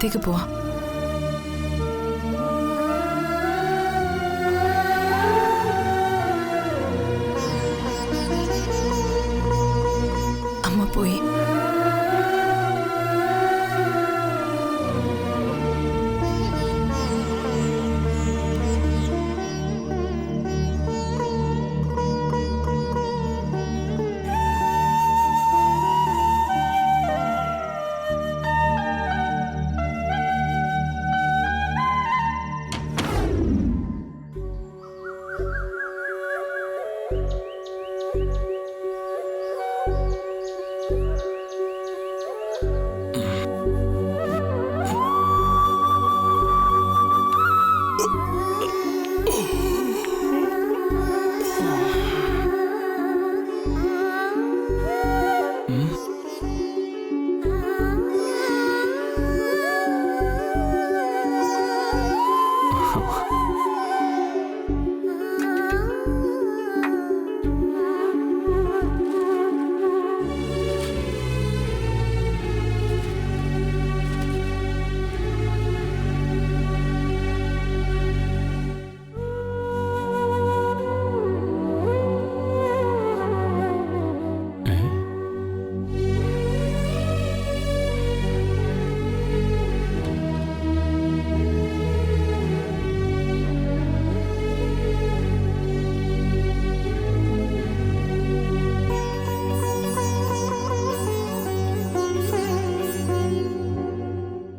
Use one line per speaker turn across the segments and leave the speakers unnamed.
അകത്തേക്ക് പോവാം. അമ്മ പോയി.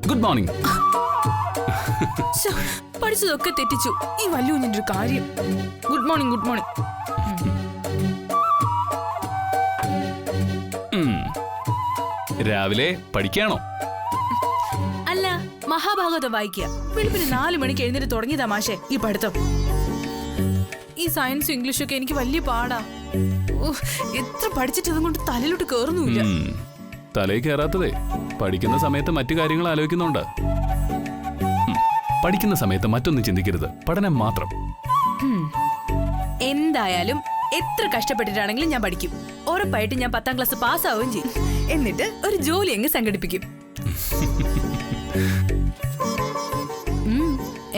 Good morning.
പഠിച്ചതൊക്കെ തെറ്റിച്ചു. ഈ വല്ലുവിന്റെ ഒരു കാര്യം. Good morning, good morning.
രാവിലെ പഠിക്കാണോ?
അല്ല, മഹാഭാഗവതം വായിക്കുക. വെളുപ്പിന് 4 മണിക്ക് എഴുന്നേറ്റ് തുടങ്ങിയ തമാശേ ഈ പഠിത്തം. ഈ സയൻസും ഇംഗ്ലീഷും ഒക്കെ എനിക്ക് വലിയ പാടാ. എത്ര പഠിച്ചിട്ട് അതുകൊണ്ട് തലയിലോട്ട് കേറുന്നില്ല.
തലയിൽ കയറാത്തതേ പഠിക്കുന്ന സമയത്ത് മറ്റു കാര്യങ്ങൾ ആലോചിക്കുന്നുണ്ട്. പഠിക്കുന്ന സമയത്ത് മറ്റൊന്നും ചിന്തിക്കരുത്, പഠനം മാത്രം.
എന്തായാലും എത്ര കഷ്ടപ്പെട്ടിട്ടാണെങ്കിലും ഞാൻ പഠിക്കും. ഉറപ്പായിട്ട് ഞാൻ 10ാം ക്ലാസ് പാസ്സാവുകയും ചെയ്യും. എന്നിട്ട് ഒരു ജോലി അങ്ങ് സംഘടിപ്പിക്കും.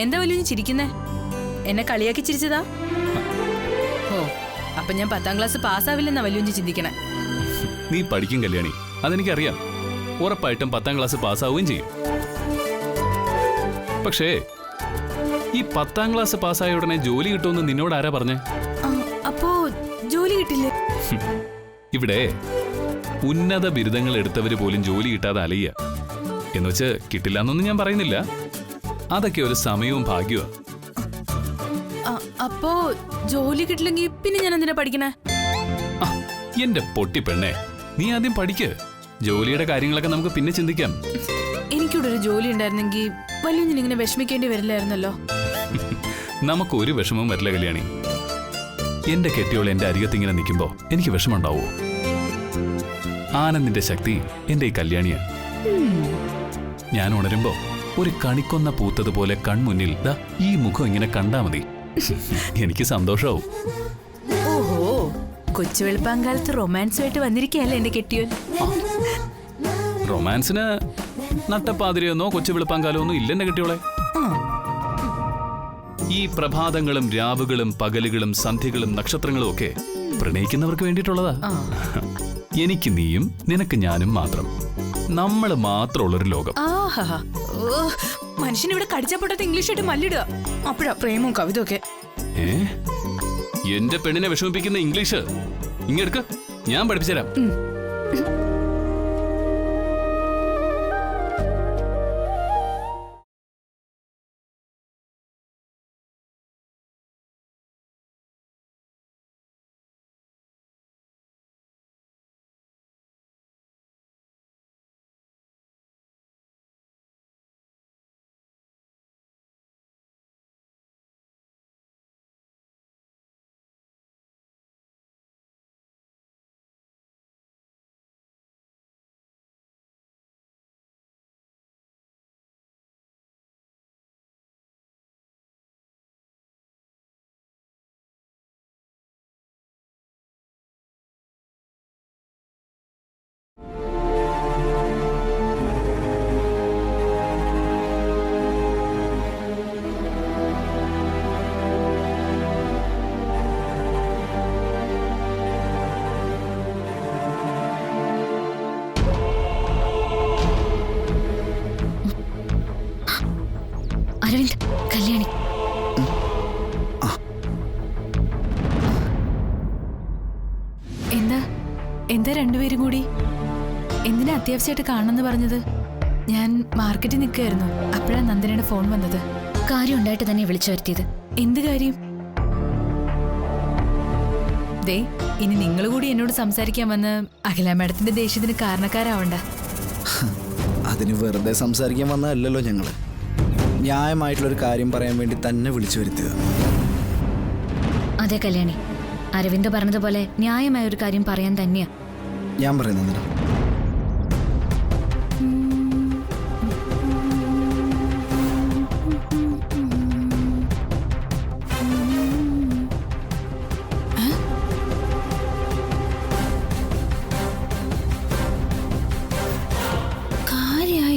എന്താ വലിയ ചിരിക്കുന്നേ? എന്നെ കളിയാക്കി ചിരിച്ചതാ? ഓ, അപ്പൊ ഞാൻ 10ാം ക്ലാസ് പാസ്സാവില്ലെന്നാ വലിയ ചിന്തിക്കണേ.
നീ പഠിക്കും കല്യാണി, അതെനിക്കറിയാം. ഉറപ്പായിട്ടും 10ാം ക്ലാസ് പാസ്സാവുകയും ചെയ്യും. പക്ഷേ ഈ 10ാം ക്ലാസ് പാസ്സായ ഉടനെ ജോലി കിട്ടുമെന്ന് നിന്നോട് ആരാ പറഞ്ഞേ?
അപ്പോ ജോലി കിട്ടില്ലേ?
ഇവിടെ ഉന്നത ബിരുദങ്ങൾ എടുത്തവര് പോലും ജോലി കിട്ടാതെ അലയ്യ. എന്നുവെച്ച് കിട്ടില്ല എന്നൊന്നും ഞാൻ പറയുന്നില്ല. അതൊക്കെ ഒരു സമയവും ഭാഗ്യവും.
അപ്പോ ജോലി കിട്ടില്ലെങ്കിൽ പിന്നെ ഞാൻ എന്തിനാ പഠിക്കണേ?
എന്റെ പൊട്ടി പെണ്ണെ, നീ ആദ്യം പഠിക്ക്. ജോലിയുടെ കാര്യങ്ങളൊക്കെ നമുക്ക് പിന്നെ ചിന്തിക്കാം.
എനിക്കിവിടെ ഒരു ജോലി ഉണ്ടായിരുന്നെങ്കിൽ വലിയ ഇങ്ങനെ വിഷമിക്കേണ്ടി വരില്ലായിരുന്നല്ലോ.
നമുക്ക് ഒരു വിഷമവും വരില്ല കല്യാണി. എന്റെ കെട്ടിയോൾ എന്റെ അരികത്തിങ്ങനെ നിൽക്കുമ്പോ എനിക്ക് വിഷമമുണ്ടാവോ? ആനന്ദിന്റെ ശക്തി എന്റെ ഈ കല്യാണിയാണ്. ഞാൻ ഉണരുമ്പോ ഒരു കണിക്കൊന്ന പൂത്തതുപോലെ കൺമുന്നിൽ ഈ മുഖം ഇങ്ങനെ കണ്ടാ മതി, എനിക്ക് സന്തോഷാവും.
ഓഹോ, കൊച്ചു വെളുപ്പാങ്കാലത്ത് റൊമാൻസുമായിട്ട് വന്നിരിക്കുകയല്ലേ എന്റെ കെട്ടിയോൻ?
റൊമാൻസിന് നട്ടപ്പാതിരിയൊന്നോ കൊച്ചു വെളുപ്പാങ്കാലോ ഒന്നും ഇല്ലെന്നെ കെട്ടിയോളെ. ഈ പ്രഭാതങ്ങളും രാവുകളും പകലുകളും സന്ധ്യകളും നക്ഷത്രങ്ങളും ഒക്കെ പ്രണയിക്കുന്നവർക്ക് വേണ്ടിയിട്ടുള്ളതാ. എനിക്ക് നീയും നിനക്ക് ഞാനും മാത്രം, നമ്മൾ മാത്രമുള്ളൊരു ലോകം.
മനുഷ്യനിവിടെ കടിച്ചപ്പൊട്ടത്ത് ഇംഗ്ലീഷായിട്ട് മല്ലിടുക. അപ്പോഴാ പ്രേമവും കവിത ഒക്കെ.
എന്റെ പെണ്ണിനെ വിഷമിപ്പിക്കുന്ന ഇംഗ്ലീഷ് ഇങ്ങെടുക്ക, ഞാൻ പഠിപ്പിച്ചുതരാം.
എന്താ രണ്ടുപേരും കൂടി? എന്തിനാ അത്യാവശ്യമായിട്ട് കാണണമെന്ന് പറഞ്ഞത്? ഞാൻ മാർക്കറ്റിൽ നിൽക്കുകയായിരുന്നു. അപ്പോഴാണ് നന്ദനയുടെ ഫോൺ വന്നത്.
കാര്യം ഉണ്ടായിട്ട് തന്നെ വിളിച്ചു വരുത്തിയത്.
എന്ത് കാര്യം? ദേ, ഇനി നിങ്ങൾ കൂടി എന്നോട് സംസാരിക്കാൻ വന്ന് അഖില മാഡത്തിന്റെ ദേഷ്യത്തിന് കാരണക്കാരാവണ്ട.
അതിന് വെറുതെ സംസാരിക്കാൻ വന്നതല്ലല്ലോ ഞങ്ങള്. ന്യായമായിട്ടുള്ളൊരു കാര്യം പറയാൻ വേണ്ടി തന്നെ വിളിച്ചു വരുത്തിയത്.
അതെ കല്യാണി, അരവിന്ദ് പറഞ്ഞതുപോലെ ന്യായമായ ഒരു കാര്യം പറയാൻ തന്നെയാ
ഞാൻ പറയുന്നത്.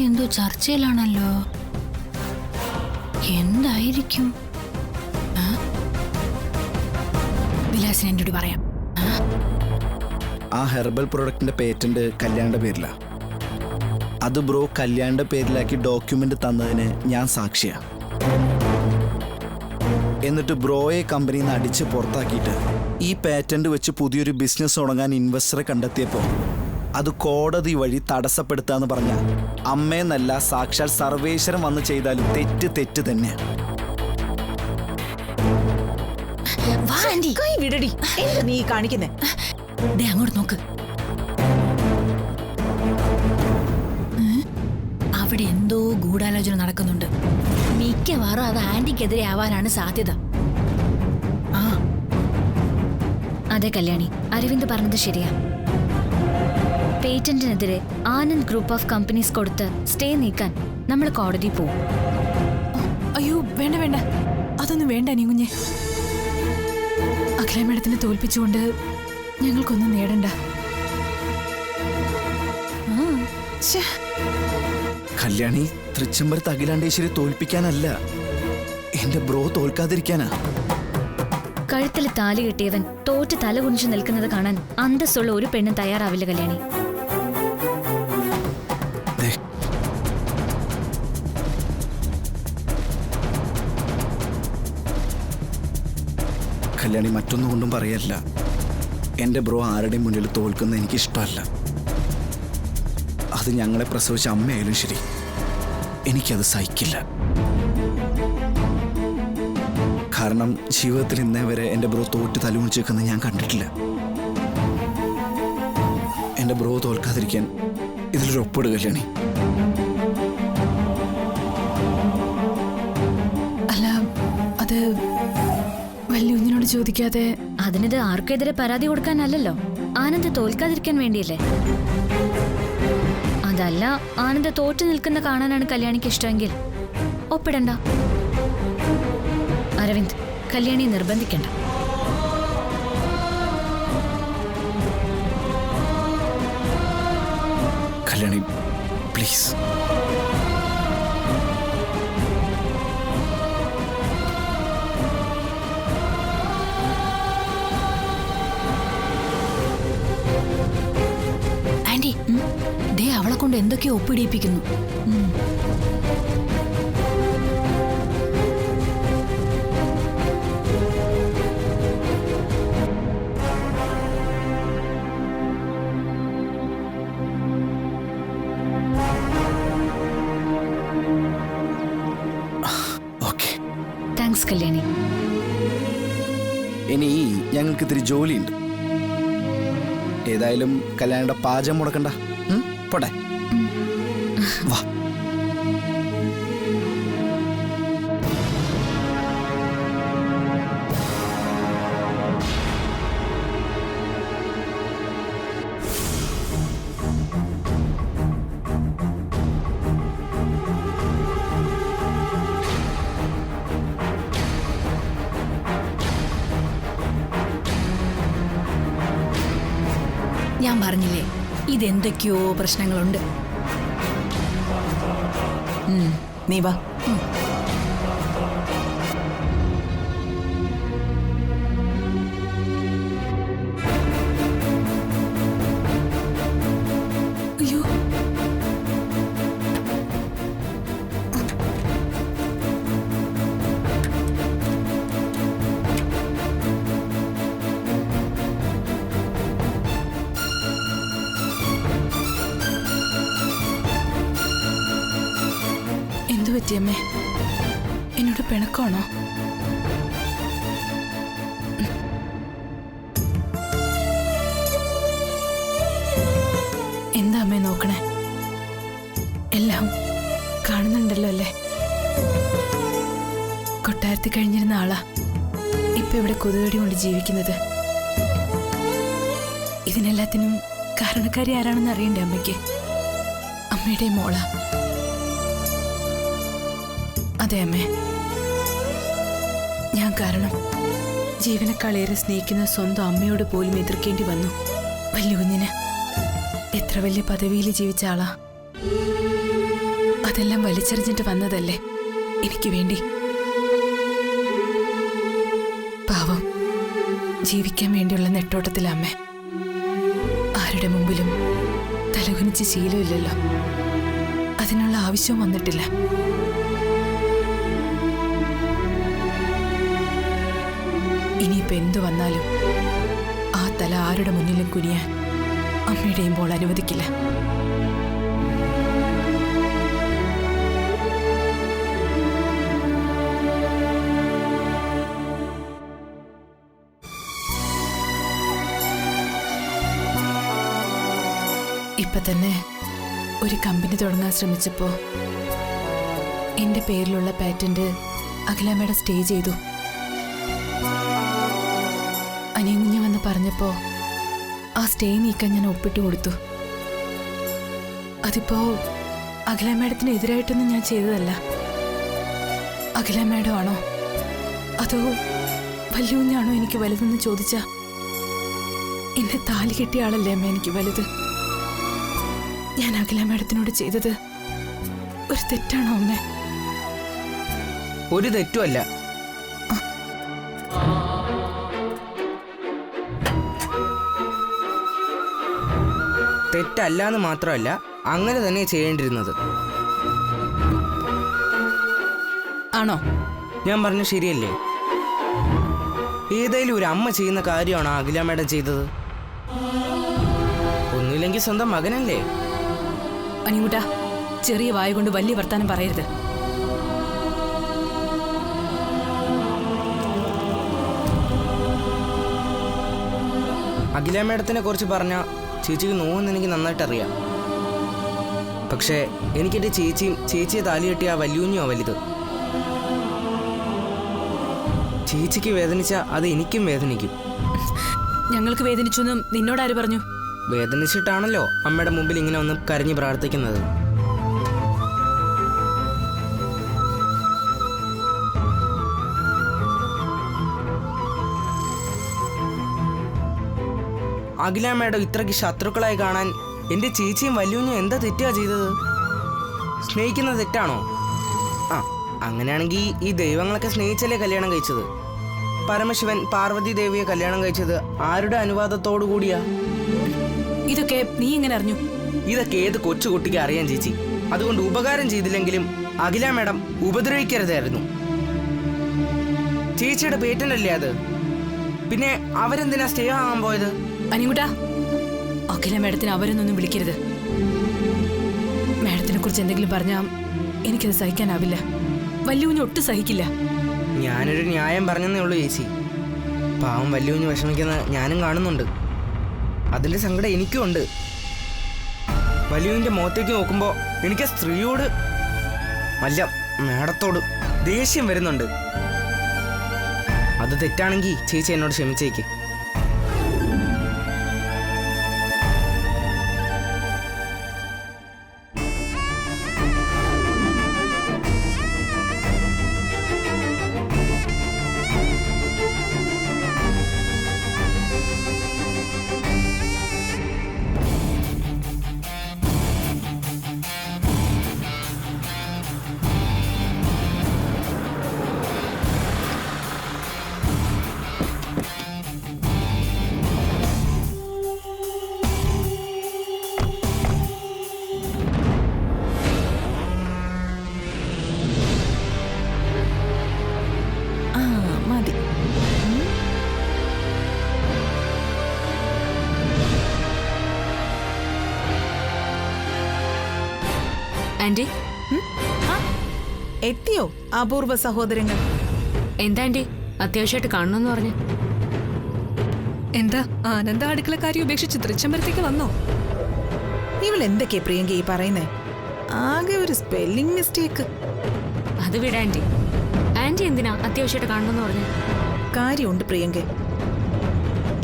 എന്തോ ചർച്ചയിലാണല്ലോ. എന്തായിരിക്കും? വിലാസിന് എന്നോട് പറയാം.
ആ ഹെർബൽ പ്രൊഡക്റ്റിന്റെ പേറ്റന്റ് കല്യാണിന്റെ പേരിലാ. അത് ബ്രോ കല്യാണിന്റെ പേരിലാക്കി ഡോക്യുമെന്റ് തന്നതിന് ഞാൻ സാക്ഷിയാ. എന്നിട്ട് ബ്രോയെ കമ്പനിയിൽ നിന്ന് അടിച്ച് പുറത്താക്കിയിട്ട് ഈ പേറ്റന്റ് വെച്ച് പുതിയൊരു ബിസിനസ് തുടങ്ങാൻ ഇൻവെസ്റ്ററെ കണ്ടെത്തിയപ്പോൾ അത് കോടതി വഴി തടസ്സപ്പെടുത്താന്ന് പറഞ്ഞ അമ്മയെന്നല്ല സാക്ഷാൽ സർവേശ്വരം വന്ന് ചെയ്താലും തെറ്റ് തന്നെയാ.
നീ കാണിക്കുന്നേ
അങ്ങോട്ട് നോക്ക്. അവിടെ എന്തോ ഗൂഢാലോചന നടക്കുന്നുണ്ട്. മിക്കവാറും അത് ആന്റിക്കെതിരെ ആവാനാണ് സാധ്യത. അതെ കല്യാണി, അരവിന്ദ് പറഞ്ഞത് ശരിയാ. പേറ്റന്റിനെതിരെ ആനന്ദ് ഗ്രൂപ്പ് ഓഫ് കമ്പനീസ് കൊടുത്ത് സ്റ്റേ നീക്കാൻ നമ്മൾ കോടതി പോവും.
അയ്യോ വേണ്ട വേണ്ട, അതൊന്നും വേണ്ട നീങ്ങുഞ്ഞെ. അഖില മേഡത്തിനെ തോൽപ്പിച്ചുകൊണ്ട് ഞങ്ങൾക്കൊന്നും നേടണ്ട.
കല്യാണി, തൃച്ചംബരത്ത് അഖിലാണ്ടേശ്വരി തോൽപ്പിക്കാനല്ല, എന്റെ ബ്രോ തോൽക്കാതിരിക്കാനാ.
കഴുത്തിൽ താലി കിട്ടിയവൻ തോറ്റ് തല കുനിച്ചു നിൽക്കുന്നത് കാണാൻ അന്തസ്സുള്ള ഒരു പെണ്ണും തയ്യാറാവില്ല കല്യാണി.
കല്യാണി, മറ്റൊന്നും കൊണ്ടും പറയല്ല. എൻ്റെ ബ്രോ ആരുടെയും മുന്നിൽ തോൽക്കുന്ന എനിക്കിഷ്ടമല്ല. അത് ഞങ്ങളെ പ്രസവിച്ച അമ്മയായാലും ശരി, എനിക്കത് സഹിക്കില്ല. കാരണം ജീവിതത്തിൽ ഇന്നേ വരെ എൻ്റെ ബ്രോ തോറ്റ് തലകുണിച്ച് വെക്കുന്നത് ഞാൻ കണ്ടിട്ടില്ല. എൻ്റെ ബ്രോ തോൽക്കാതിരിക്കാൻ ഇതിലൊരു ഒപ്പിട് കല്യാണി.
അല്ല, അത് വല്യുഞ്ഞിനോട് ചോദിക്കാതെ.
അതിനിത് ആർക്കെതിരെ പരാതി കൊടുക്കാനല്ലല്ലോ, ആനന്ദ് തോൽക്കാതിരിക്കാൻ വേണ്ടിയല്ലേ. അതല്ല, ആനന്ദ് തോറ്റു നിൽക്കുന്ന കാണാനാണ് കല്യാണിക്ക് ഇഷ്ടമെങ്കിൽ ഒപ്പിടണ്ട. അരവിന്ദ്, കല്യാണി നിർബന്ധിക്കണ്ട.
കല്യാണി പ്ലീസ്.
ആന്റി, ദേ അവളെ കൊണ്ട് എന്തൊക്കെയോ ഒപ്പിടിയിപ്പിക്കുന്നു. താങ്ക്സ് കല്യാണി.
ഇനി ഞങ്ങൾക്ക് ഇത്തിരി ജോലിയുണ്ട്. ഏതായാലും കല്യാണിയുടെ പാചകം മുടക്കണ്ട. പോട്ടെ, വാ.
ഞാൻ പറഞ്ഞില്ലേ, ഇതെന്തൊക്കെയോ പ്രശ്നങ്ങളുണ്ട്.
നീ വാ. അയ്യോ, പറ്റിയമ്മേ? എന്നോട് പിണക്കമാണോ? എന്താ അമ്മേ നോക്കണേ? എല്ലാം കാണുന്നുണ്ടല്ലോ അല്ലേ? കൊട്ടാരത്തിൽ കഴിഞ്ഞിരുന്ന ആളാ ഇപ്പൊ ഇവിടെ കൊതുകടി കൊണ്ട് ജീവിക്കുന്നത്. ഇതിനെല്ലാത്തിനും കാരണക്കാരി ആരാണെന്ന് അറിയണ്ടേ അമ്മയ്ക്ക്? അമ്മയുടെ മോള. അതെ അമ്മേ, ഞാൻ കാരണം ജീവനക്കാളേറെ സ്നേഹിക്കുന്ന സ്വന്തം അമ്മയോട് പോലും എതിർക്കേണ്ടി വന്നു. വലിയ കുഞ്ഞിന് എത്ര വലിയ പദവിയിൽ ജീവിച്ച ആളാ. അതെല്ലാം വലിച്ചെറിഞ്ഞിട്ട് വന്നതല്ലേ എനിക്ക് വേണ്ടി. പാവം ജീവിക്കാൻ വേണ്ടിയുള്ള നെട്ടോട്ടത്തിലമ്മ. ആരുടെ മുമ്പിലും തലകുനിച്ച് ശീലമില്ലല്ലോ, അതിനുള്ള ആവശ്യവും വന്നിട്ടില്ല. ഇനിയിപ്പോ എന്തു വന്നാലും ആ തല ആരുടെ മുന്നിലും കുനിയാൻ അമ്മയുടെയും പോൾ അനുവദിക്കില്ല. ഇപ്പൊ തന്നെ ഒരു കമ്പനി തുടങ്ങാൻ ശ്രമിച്ചപ്പോ എന്റെ പേരിലുള്ള പാറ്റന്റ് അഖിലമ്മയുടെ സ്റ്റേ ചെയ്തു. അനിയകുഞ്ഞ് വന്ന് പറഞ്ഞപ്പോ ആ സ്റ്റേ നീക്കാൻ ഞാൻ ഒപ്പിട്ട് കൊടുത്തു. അതിപ്പോ അഖിലമ്മേടത്തിന് എതിരായിട്ടൊന്നും ഞാൻ ചെയ്തതല്ല. അഖിലമ്മേടം ആണോ അതോ വലിയ കുഞ്ഞാണോ എനിക്ക് വലുതെന്ന് ചോദിച്ച എന്നെ താലി കെട്ടിയ ആളല്ലേ അമ്മ എനിക്ക് വലുത്. ഞാൻ അഖിലമ്മേടത്തിനോട് ചെയ്തത് ഒരു തെറ്റാണോ അമ്മ?
ഒരു തെറ്റുമല്ല. തെറ്റല്ലാന്ന് മാത്രമല്ല, അങ്ങനെ തന്നെ ചെയ്യേണ്ടിരുന്നത്.
ആണോ?
ഞാൻ പറഞ്ഞു ശരിയല്ലേ? ഏതായാലും ഒരു അമ്മ ചെയ്യുന്ന കാര്യമാണോ അഖില മേഡം ചെയ്തത്? ഒന്നുമില്ലെങ്കിൽ സ്വന്തം മകനല്ലേ?
അനികൂട്ടാ, ചെറിയ വായ കൊണ്ട് വലിയ വർത്താനം പറയരുത്.
അഖില മേഡത്തിനെ കുറിച്ച് പറഞ്ഞ ചേച്ചിക്ക് നോവെന്ന് എനിക്ക് നന്നായിട്ട് അറിയാം. പക്ഷേ എനിക്കെൻ്റെ ചേച്ചിയും ചേച്ചിയെ താലി കെട്ടിയ ആ വല്യൂഞ്ഞോ വലുത്. ചേച്ചിക്ക് വേദനിച്ച അത് എനിക്കും വേദനിക്കും.
ഞങ്ങൾക്ക് വേദനിച്ചു എന്നും നിന്നോടാര് പറഞ്ഞു?
വേദനിച്ചിട്ടാണല്ലോ അമ്മയുടെ മുമ്പിൽ ഇങ്ങനെ ഒന്ന് കരഞ്ഞ് പ്രാർത്ഥിക്കുന്നത്. അഖില മേഡം ഇത്രയ്ക്ക് ശത്രുക്കളായി കാണാൻ എൻ്റെ ചേച്ചിയും വല്യൂഞ്ഞും എന്താ തെറ്റാ ചെയ്തത്? സ്നേഹിക്കുന്നത് തെറ്റാണോ? ആ, അങ്ങനെയാണെങ്കിൽ ഈ ദൈവങ്ങളൊക്കെ സ്നേഹിച്ചല്ലേ കല്യാണം കഴിച്ചത്? പരമശിവൻ പാർവതി ദേവിയെ കല്യാണം കഴിച്ചത് ആരുടെ അനുവാദത്തോടു കൂടിയാ?
ഇതൊക്കെ നീ എങ്ങനെ അറിഞ്ഞു?
ഇതൊക്കെ ഏത് കൊച്ചുകുട്ടിക്ക് അറിയാൻ ചേച്ചി. അതുകൊണ്ട് ഉപകാരം ചെയ്തില്ലെങ്കിലും അഖില മേഡം ഉപദ്രവിക്കരുതായിരുന്നു. ചേച്ചിയുടെ പേറ്റന്റ് അല്ലേ അത്? പിന്നെ അവരെന്തിനാ സ്റ്റേ ആകാൻ പോയത്?
അനികുട്ടാ, അഖില മേഡത്തിന് അവരൊന്നും വിളിക്കരുത്. മേഡത്തിനെ കുറിച്ച് എന്തെങ്കിലും പറഞ്ഞാൽ എനിക്കത് സഹിക്കാനാവില്ല. വല്യൂഞ്ഞ് ഒട്ടും സഹിക്കില്ല.
ഞാനൊരു ന്യായം പറഞ്ഞെന്നേ ഉള്ളൂ ചേച്ചി. പാവം വല്യൂഞ്ഞ് വിഷമിക്കുന്ന ഞാനും കാണുന്നുണ്ട്. അതിൻ്റെ സങ്കടം എനിക്കും ഉണ്ട്. വല്യൂവിൻ്റെ മുഖത്തേക്ക് നോക്കുമ്പോൾ എനിക്ക് സ്ത്രീയോട് അല്ല മേഡത്തോട് ദേഷ്യം വരുന്നുണ്ട്. അത് തെറ്റാണെങ്കിൽ ചേച്ചി എന്നോട് ക്ഷമിച്ചേക്ക്.
ആന്റി,
എത്തിയോ അപൂർവ സഹോദരങ്ങൾ?
എന്താ ആന്റി അത്യാവശ്യമായിട്ട് കാണണമെന്ന് പറഞ്ഞു?
എന്താ ആനന്ദ അടുക്കളക്കാരി ഉപേക്ഷിച്ച് തൃച്ചംബരത്തേക്ക് വന്നോ?
ഇവൾ എന്തൊക്കെയാ പ്രിയങ്ക ഈ പറയുന്നേ? ആകെ ഒരു സ്പെല്ലിംഗ് മിസ്റ്റേക്ക്.
അത് വിട ആന്റി. ആന്റി എന്തിനാ അത്യാവശ്യമായിട്ട് കാണണമെന്ന് പറഞ്ഞു?
കാര്യമുണ്ട് പ്രിയങ്ക.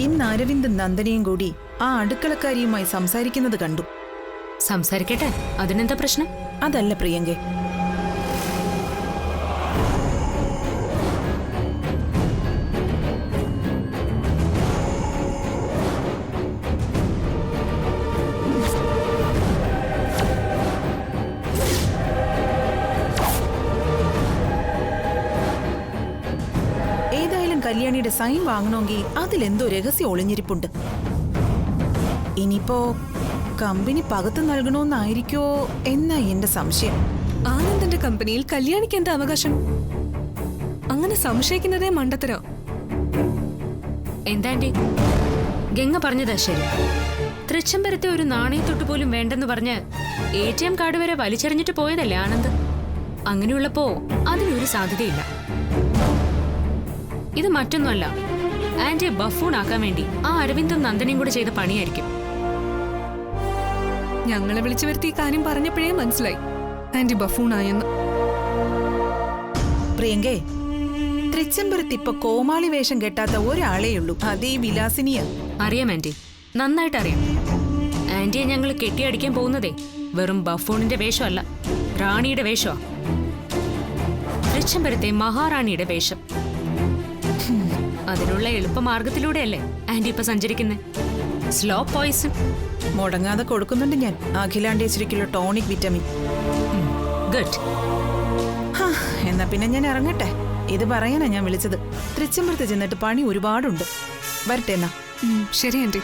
ഇന്ന് അരവിന്ദും നന്ദനയും കൂടി ആ അടുക്കളക്കാരിയുമായി സംസാരിക്കുന്നത് കണ്ടു.
സംസാരിക്കട്ടെ, അതിനെന്താ പ്രശ്നം?
അതല്ല പ്രിയങ്ക, ഏതായാലും കല്യാണിയുടെ സൈൻ വാങ്ങണമെങ്കിൽ അതിലെന്തോ രഹസ്യം ഒളിഞ്ഞിരിപ്പുണ്ട്. ഇനിയിപ്പോ കമ്പനി പകത്ത് നൽകണമെന്നായിരിക്കോ എന്നാ എന്റെ സംശയം.
ആനന്ദന്റെ കമ്പനിയിൽ കല്യാണിക്ക് എന്താ അവകാശം? അങ്ങനെ സംശയിക്കുന്നതേ മണ്ടത്തരോ.
എന്താ ആന്റി, ഗംഗ പറഞ്ഞതാ ശരി. തൃച്ചംബരത്തെ ഒരു നാണയത്തൊട്ട് പോലും വേണ്ടെന്ന് പറഞ്ഞ് ATM കാർഡ് വരെ വലിച്ചെറിഞ്ഞിട്ട് പോയതല്ലേ ആനന്ദ്? അങ്ങനെയുള്ളപ്പോ അതിനൊരു സാധ്യതയില്ല. ഇത് മറ്റൊന്നുമല്ല, ആന്റിയെ ബഫൂൺ ആക്കാൻ വേണ്ടി ആ അരവിന്ദും നന്ദനയും കൂടെ ചെയ്ത പണിയായിരിക്കും.
ഞങ്ങളെ വിളിച്ചു വരുത്തി ഈ കാര്യം പറഞ്ഞപ്പോഴേ മനസ്സിലായി ആന്റി ബഫൂണായെന്ന്.
പ്രിയങ്കേ, തൃച്ചംബരത്ത് ഇപ്പൊ കോമാളി വേഷം കെട്ടാത്ത ഒരാളേയുള്ളൂ, അതേ വിലാസിനിയ.
അറിയാം ആന്റി, നന്നായിട്ട് അറിയാം. ആന്റിയെ ഞങ്ങൾ കെട്ടിയടിക്കാൻ പോകുന്നതേ വെറും ബഫൂണിന്റെ വേഷമല്ല, റാണിയുടെ വേഷമാ. തൃച്ചംബരത്തെ മഹാറാണിയുടെ വേഷം. അതിനുള്ള എളുപ്പമാർഗത്തിലൂടെയല്ലേ ആന്റി ഇപ്പൊ സഞ്ചരിക്കുന്നേ? സ്ലോ പോയിസൺ
മുടങ്ങാതെ കൊടുക്കുന്നുണ്ട് ഞാൻ അഖിലാണ്ടേശ്വരിക്കുള്ള ടോണിക് വിറ്റമിൻ.
ഗുഡ്.
എന്നാ പിന്നെ ഞാൻ ഇറങ്ങട്ടെ. ഇത് പറയാനാ ഞാൻ വിളിച്ചത്. തൃച്ചംബരത്ത് ചെന്നിട്ട് പണി ഒരുപാടുണ്ട്. വരട്ടെ എന്നാ.
ശരി ആന്റി.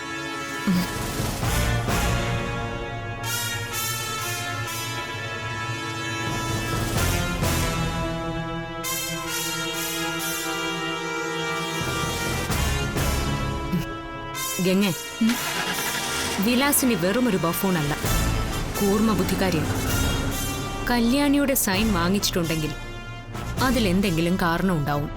ഗംഗ, വിലാസിനി വെറുമൊരു ബഫൂണല്ല, കൂർമ്മ ബുദ്ധിക്കാരിയാണ്. കല്യാണിയുടെ സൈൻ വാങ്ങിച്ചിട്ടുണ്ടെങ്കിൽ അതിലെന്തെങ്കിലും കാരണം ഉണ്ടാവും.